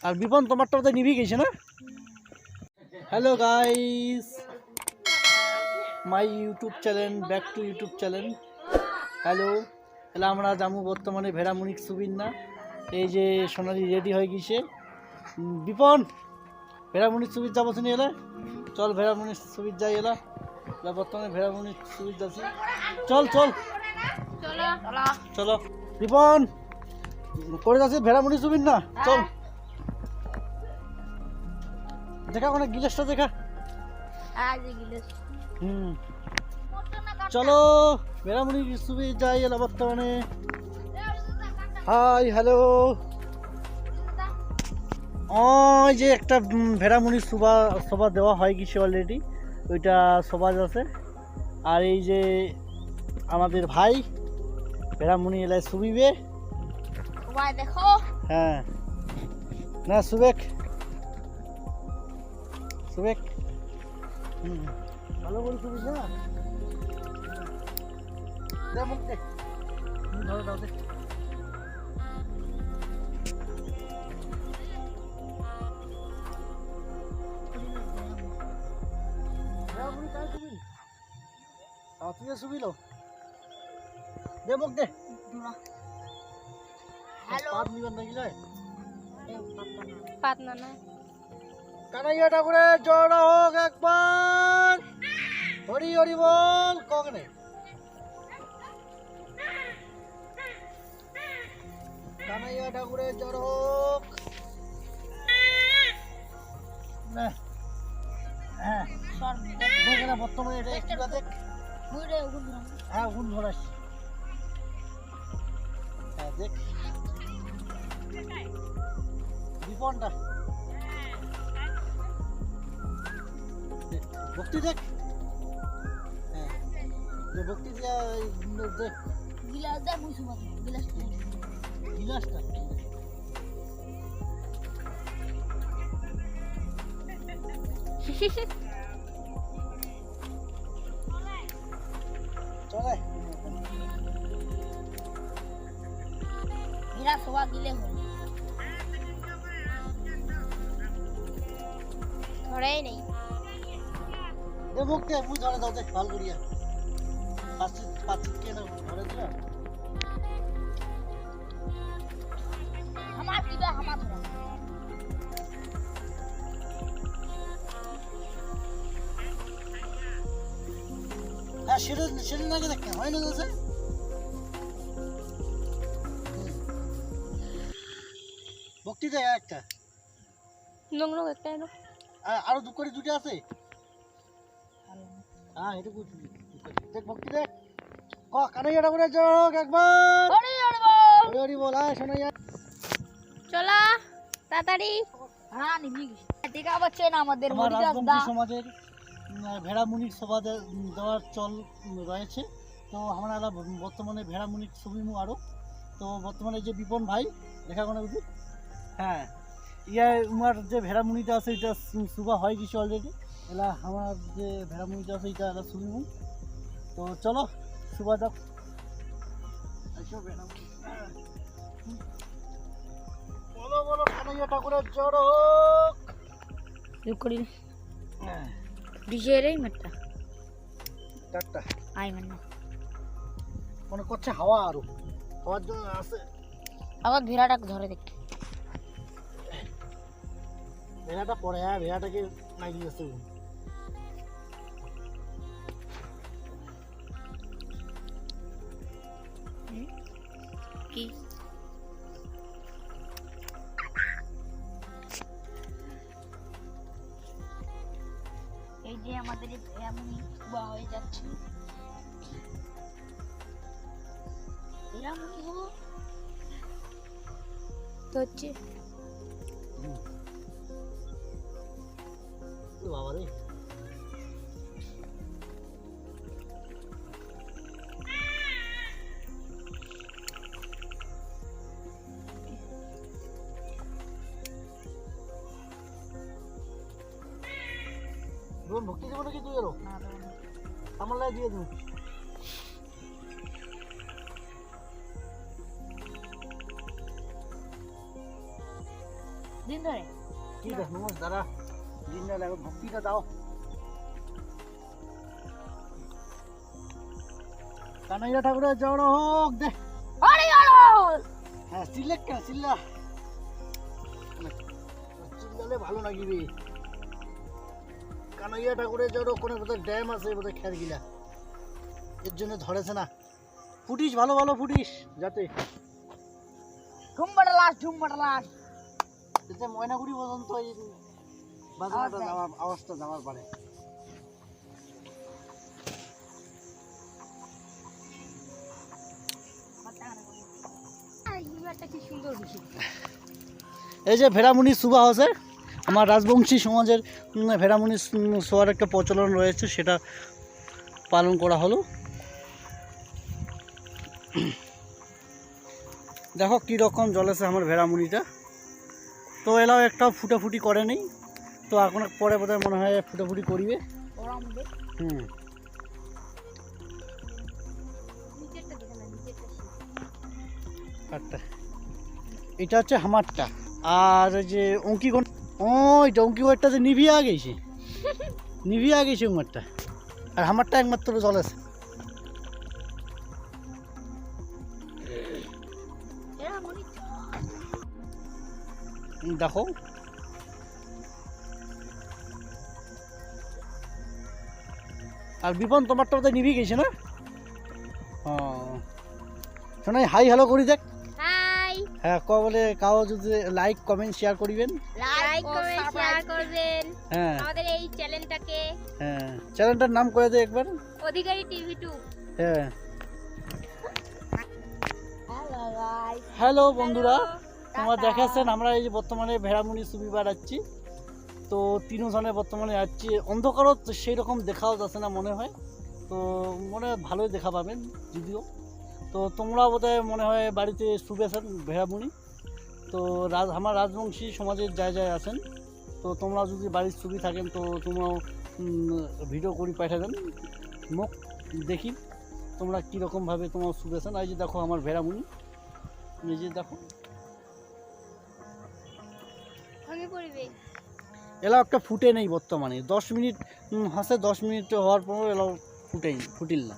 আর বিপন তোমারটা বোধহয় নিভি গেছে না। Hello guys, my YouTube channel, back to YouTube channel. Hello, তাহলে আমরা যাবো বর্তমানে ভেড়ামুনিক সুবিন না। এই যে সোনালি রেডি হয়ে গেছে। বিপন ভেড়ামুনিক সুবির যাবো শুনি এলে, চল ভেড়ামুনিক সুবির যাই এলা। বর্তমানে ভেড়ামুনিক সুবির যাচ্ছি, চল চল চলো। বিপন করে যাচ্ছি ভেড়ামুনিক সুবির না, চল দেখা ওখানে গিলাসটা দেখা। চলো ভেড়ামুনি সুবি যাই এলা বর্তমানে। হাই হ্যালো, ওই যে একটা ভেড়ামুনি সভা দেওয়া হয়ে গেছে অলরেডি, ওইটা সবাজ আছে। আর এই যে আমাদের ভাই ভেড়ামুনি এলায় সুবিবে, দেখো। হ্যাঁ না সুবেক সুবেক, ভালো করে সুবি না দে মুখ দে, ধরে দাও দে। ভেড়ামুনি কাই সুবি, তুই সুবিলো দে মুখ দে। হ্যালো পাত নিবেন নাকি যায় পাতনা না কানাইয়া ঠাকুরের জড় হোক একবার, হরি হরি বল কগনে। কানাইয়া ঠাকুরের জড় হোক। না, হ্যাঁ দেখ না বর্তমানে এটা একটু দেখ। হ্যাঁ উন ধরাস, হ্যাঁ দেখ বিপনটা ভক্তি দেখ, হ্যাঁ ভক্তি দিয়া দেখ গিলাস দে মুই সুমা গিলাস গিলাসটা। চলে গিলাস সবা দিলে হল ধরেই নেই দে মুখ দে, মুই ধরে দাও দে ভাল করিয়া। পাঁচ কে না ধরে দিলা। আমার দিবা আমার ধরা হ্যাঁ সেটা সেটা নাকি দেখ হয় না আছে ভক্তি দেয় একটা, নোংরা একটা এলো আরো দু করে দুটো আছে। হ্যাঁ এটা দেখ ভক্তি দেখ, ক কানাইয়াটা করে যোগ একবার, হরি হরি বল হরি হরি বল। হ্যাঁ শোনাইয়া চলা তাড়াতাড়ি। হ্যাঁ নিবি দেখা পাচ্ছে না আমাদের আমার মরিদাস রাজবংশী দা সমাজের ভেড়ামুনির সভা দেওয়ার চল রয়েছে। তো আমরা বর্তমানে ভেড়ামুনির ছবিমু আরো। তো বর্তমানে যে বিপন ভাই দেখা কোনো বুঝি, হ্যাঁ ইয়া উমার যে ভেড়ামুনিটা আছে এটা সুবা হয়ে গেছে অলরেডি। এলা আমার যে ভেড়ামুনিটা আছে এটা এলা শুনিমু। তো চলো সুবা যাক। বলো বলো কানাইয়া ঠাকুরের জড় হোক। করি ডিজে রে মাত্রা ডাক্তার আই মানে মনে করছে হাওয়া আরো হওয়ার জন্য আছে। আবার ভিড়াটা ধরে দেখ ভেড়াটা পরে, হ্যাঁ ভেড়াটাকে নাই দিয়েছে। কি এই যে আমাদের এমনই হয়ে যাচ্ছে এমনই হবো তো হচ্ছে বাবা রে ভক্তি দেবো নাকি তুই আরো আমার লাই দিয়ে দেবো। দিন ধরে কি দেখ নমস দাঁড়া দিন না লাগো ভক্তিটা দাও কানাইয়া ঠাকুরের জড় হোক দে আরে আরে হ্যাঁ চিল্লে কেন চিল্লা চিল্লালে ভালো লাগিবে কানাইয়া ঠাকুরের জড় কোনো বোধহয় ড্যাম আছে বোধহয় খের গিলা এর জন্য ধরেছে না ফুটিস ভালো ভালো ফুটিস যাতে ঝুমবাটা লাশ যাতে ময়নাগুড়ি পর্যন্ত এই বাজনাটা যাওয়ার আওয়াজটা যাওয়ার পারে কি সুন্দর বিষয় এই যে ভেড়ামুনি সুবা আছে আমার রাজবংশী সমাজের ভেড়ামুনি শোয়ার একটা প্রচলন রয়েছে সেটা পালন করা হলো দেখো কীরকম জলেছে আমার ভেড়ামুনিটা তো এলাও একটা ফুটাফুটি করে নেই তো এখন পরে বোধহয় মনে হয় ফুটাফুটি করিবে হুম আচ্ছা এটা হচ্ছে হামারটা আর যে অঙ্কিগণ ওইটা অঙ্কিগড়টা যে নিভিয়া গেছে উমারটা আর হামারটা একমাত্র জল আছে দেখো আর বিপন তোমারটা বোধহয় নিভি গেছে না শোনাই হাই হ্যালো করি দেখ হাই হ্যাঁ ক বলে কাও যদি লাইক কমেন্ট শেয়ার করিবেন লাইক কমেন্ট শেয়ার করবেন হ্যাঁ আমাদের এই চ্যানেলটাকে হ্যাঁ চ্যানেলটার নাম করে দে একবার অধিকারী টিভি 2 হ্যাঁ হ্যালো গাইস হ্যালো বন্ধুরা তোমরা দেখাচ্ছেন আমরা এই যে বর্তমানে ভেড়ামুনি ছবি বাড়াচ্ছি তো তিনজনে বর্তমানে যাচ্ছি অন্ধকারও সেই রকম দেখাও যাচ্ছে না মনে হয় তো মনে হয় ভালোই দেখা পাবেন যদিও তো তোমরা বোধহয় মনে হয় বাড়িতে শুভেছেন ভেড়ামুনি তো আমার রাজবংশী সমাজের যায় আছেন তো তোমরা যদি বাড়ির ছবি থাকেন তো তোমরাও ভিডিও করে পাঠাবেন মুখ দেখি তোমরা কীরকমভাবে তোমার শুভেছেন এই যে দেখো আমার ভেড়ামুনি এই যে দেখো আমি পড়বে এলাও একটা ফুটে নেই বর্তমানে 10 মিনিট হাসে 10 মিনিট হওয়ার পর এলাও ফুটিল না